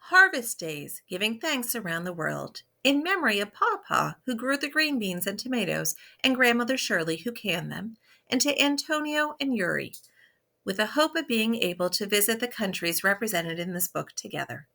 Harvest days, giving thanks around the world. In memory of Papa, who grew the green beans and tomatoes, and Grandmother Shirley, who canned them, and to Antonio and Yuri, with the hope of being able to visit the countries represented in this book together.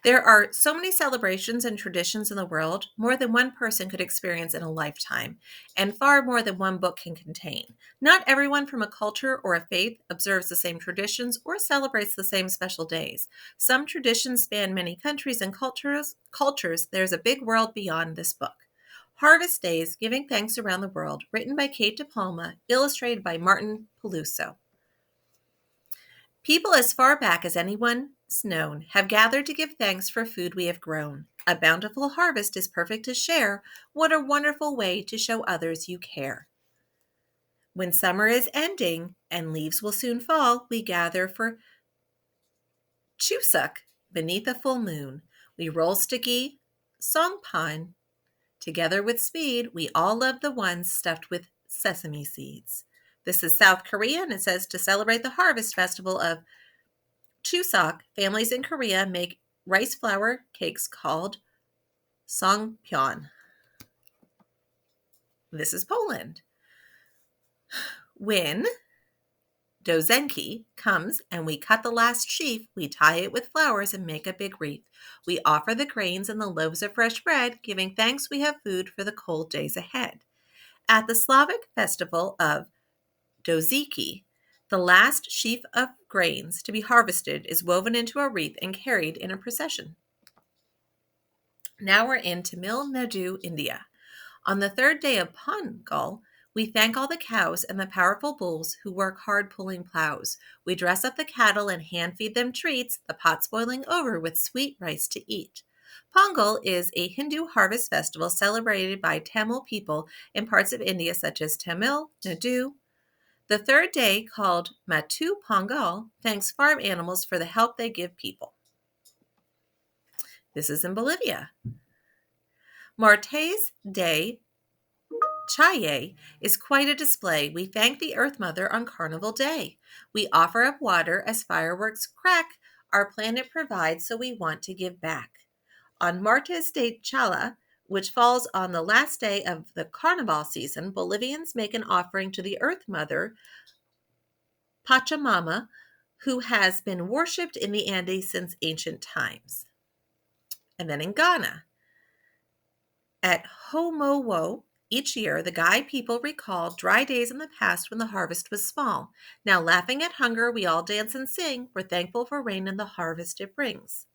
There are so many celebrations and traditions in the world, more than one person could experience in a lifetime, and far more than one book can contain. Not everyone from a culture or a faith observes the same traditions or celebrates the same special days. Some traditions span many countries and cultures. There's a big world beyond this book. Harvest Days, Giving Thanks Around the World, written by Kate de Palma, illustrated by Martin Peluso. People as far back as anyone's known have gathered to give thanks for food we have grown. A bountiful harvest is perfect to share. What a wonderful way to show others you care. When summer is ending and leaves will soon fall, we gather for Chuseok beneath a full moon. We roll sticky songpan. Together with speed, we all love the ones stuffed with sesame seeds. This is South Korea, and it says to celebrate the harvest festival of Chuseok, families in Korea make rice flour cakes called songpyeon. This is Poland. When Dożynki comes and we cut the last sheaf, we tie it with flowers and make a big wreath. We offer the grains and the loaves of fresh bread, giving thanks we have food for the cold days ahead. At the Slavic festival of Dożynki, the last sheaf of grains to be harvested is woven into a wreath and carried in a procession. Now we're in Tamil Nadu, India. On the third day of Pongal, we thank all the cows and the powerful bulls who work hard pulling plows. We dress up the cattle and hand feed them treats, the pots boiling over with sweet rice to eat. Pongal is a Hindu harvest festival celebrated by Tamil people in parts of India such as Tamil Nadu. The third day, called Matu Pongal, thanks farm animals for the help they give people. This is in Bolivia. Martes de Chaye is quite a display. We thank the Earth Mother on Carnival Day. We offer up water as fireworks crack. Our planet provides, so we want to give back. On Martes de Chala, which falls on the last day of the Carnival season, Bolivians make an offering to the Earth Mother, Pachamama, who has been worshipped in the Andes since ancient times. And then in Ghana, at Homowo, each year, the Gai people recall dry days in the past when the harvest was small. Now, laughing at hunger, we all dance and sing. We're thankful for rain and the harvest it brings.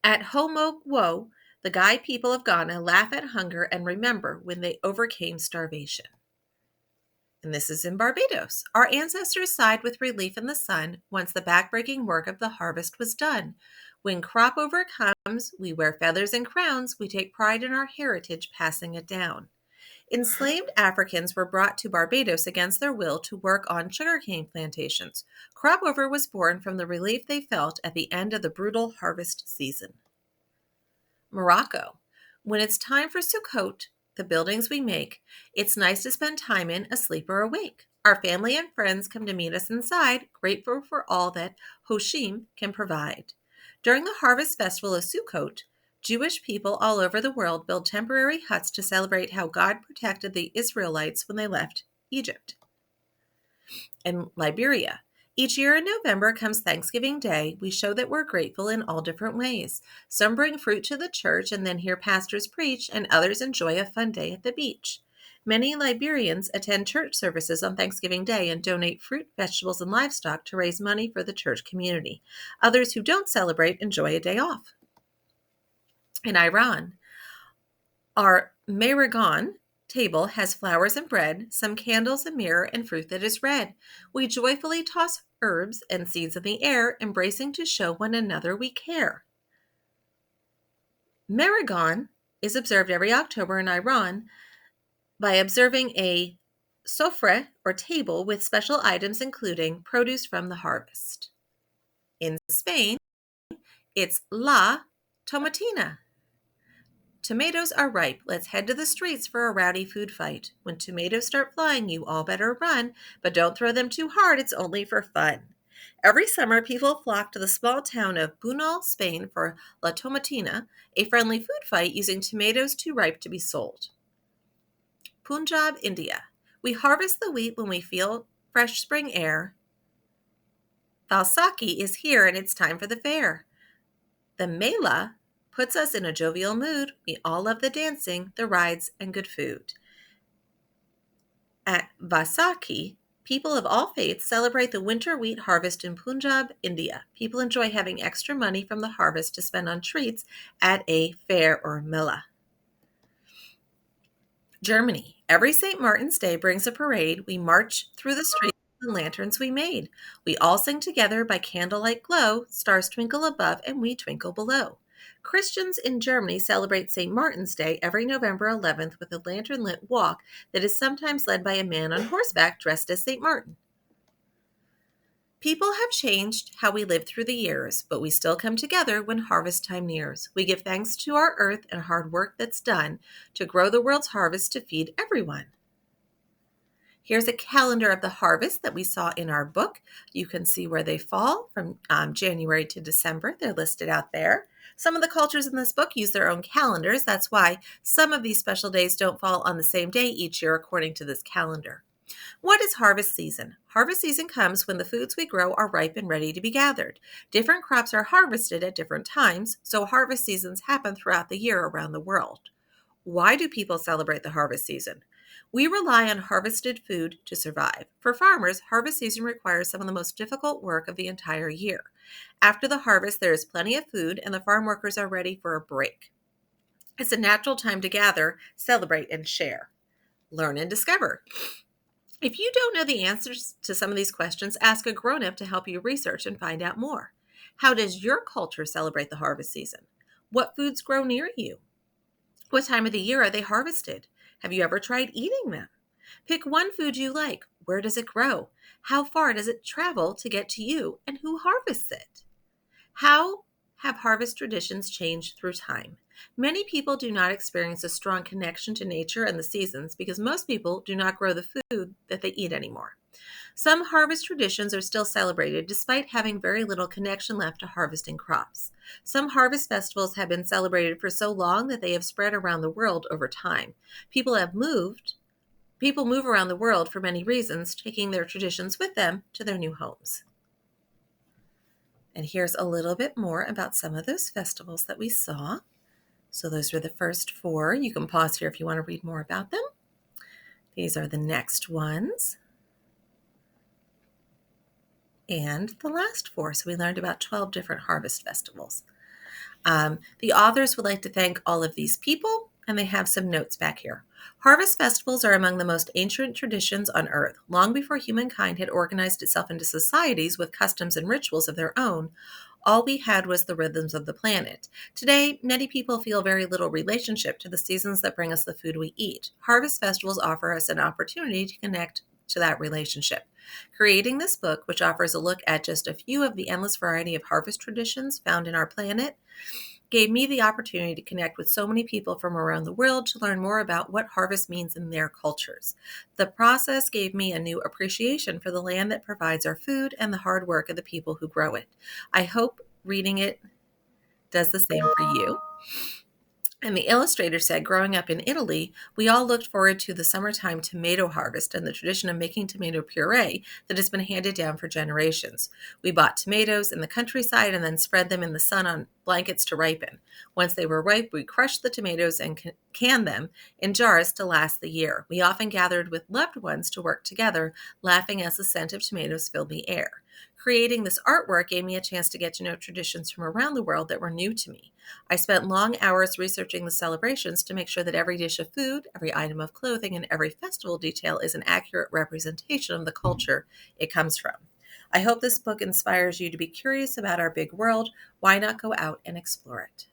At Homowo, the Gai people of Ghana laugh at hunger and remember when they overcame starvation. And this is in Barbados. Our ancestors sighed with relief in the sun once the backbreaking work of the harvest was done. When crop over comes, we wear feathers and crowns. We take pride in our heritage, passing it down. Enslaved Africans were brought to Barbados against their will to work on sugarcane plantations. Crop over was born from the relief they felt at the end of the brutal harvest season. Morocco. When it's time for Sukkot, the buildings we make, it's nice to spend time in, asleep or awake. Our family and friends come to meet us inside, grateful for all that Hoshim can provide. During the harvest festival of Sukkot, Jewish people all over the world build temporary huts to celebrate how God protected the Israelites when they left Egypt. In Liberia, each year in November comes Thanksgiving Day. We show that we're grateful in all different ways. Some bring fruit to the church and then hear pastors preach, and others enjoy a fun day at the beach. Many Liberians attend church services on Thanksgiving Day and donate fruit, vegetables, and livestock to raise money for the church community. Others who don't celebrate enjoy a day off. In Iran, our Mehregan table has flowers and bread, some candles, a mirror, and fruit that is red. We joyfully toss herbs and seeds in the air, embracing to show one another we care. Mehregan is observed every October in Iran by observing a sofre, or table, with special items including produce from the harvest. In Spain, it's La Tomatina. Tomatoes are ripe. Let's head to the streets for a rowdy food fight. When tomatoes start flying, you all better run, but don't throw them too hard. It's only for fun. Every summer, people flock to the small town of Bunal, Spain for La Tomatina, a friendly food fight using tomatoes too ripe to be sold. Punjab, India. We harvest the wheat when we feel fresh spring air. Baisakhi is here and it's time for the fair. The Mela puts us in a jovial mood. We all love the dancing, the rides, and good food. At Baisakhi, people of all faiths celebrate the winter wheat harvest in Punjab, India. People enjoy having extra money from the harvest to spend on treats at a fair or Mela. Germany. Every St. Martin's Day brings a parade. We march through the streets with the lanterns we made. We all sing together by candlelight glow. Stars twinkle above and we twinkle below. Christians in Germany celebrate St. Martin's Day every November 11th with a lantern-lit walk that is sometimes led by a man on horseback dressed as St. Martin. People have changed how we live through the years, but we still come together when harvest time nears. We give thanks to our earth and hard work that's done to grow the world's harvest to feed everyone. Here's a calendar of the harvest that we saw in our book. You can see where they fall from January to December. They're listed out there. Some of the cultures in this book use their own calendars. That's why some of these special days don't fall on the same day each year according to this calendar. What is harvest season? Harvest season comes when the foods we grow are ripe and ready to be gathered. Different crops are harvested at different times, so harvest seasons happen throughout the year around the world. Why do people celebrate the harvest season? We rely on harvested food to survive. For farmers, harvest season requires some of the most difficult work of the entire year. After the harvest, there is plenty of food and the farm workers are ready for a break. It's a natural time to gather, celebrate, and share. Learn and discover. If you don't know the answers to some of these questions, ask a grown-up to help you research and find out more. How does your culture celebrate the harvest season? What foods grow near you? What time of the year are they harvested? Have you ever tried eating them? Pick one food you like. Where does it grow? How far does it travel to get to you? And who harvests it? How have harvest traditions changed through time? Many people do not experience a strong connection to nature and the seasons because most people do not grow the food that they eat anymore. Some harvest traditions are still celebrated despite having very little connection left to harvesting crops. Some harvest festivals have been celebrated for so long that they have spread around the world over time. People move around the world for many reasons, taking their traditions with them to their new homes. And here's a little bit more about some of those festivals that we saw. So those were the first 4. You can pause here if you want to read more about them. These are the next ones. And the last 4. So we learned about 12 different harvest festivals. The authors would like to thank all of these people, and they have some notes back here. Harvest festivals are among the most ancient traditions on earth. Long before humankind had organized itself into societies with customs and rituals of their own, all we had was the rhythms of the planet. Today, many people feel very little relationship to the seasons that bring us the food we eat. Harvest festivals offer us an opportunity to connect to that relationship. Creating this book, which offers a look at just a few of the endless variety of harvest traditions found in our planet, gave me the opportunity to connect with so many people from around the world to learn more about what harvest means in their cultures. The process gave me a new appreciation for the land that provides our food and the hard work of the people who grow it. I hope reading it does the same for you. And the illustrator said, growing up in Italy, we all looked forward to the summertime tomato harvest and the tradition of making tomato puree that has been handed down for generations. We bought tomatoes in the countryside and then spread them in the sun on blankets to ripen. Once they were ripe, we crushed the tomatoes and canned them in jars to last the year. We often gathered with loved ones to work together, laughing as the scent of tomatoes filled the air. Creating this artwork gave me a chance to get to know traditions from around the world that were new to me. I spent long hours researching the celebrations to make sure that every dish of food, every item of clothing, and every festival detail is an accurate representation of the culture it comes from. I hope this book inspires you to be curious about our big world. Why not go out and explore it?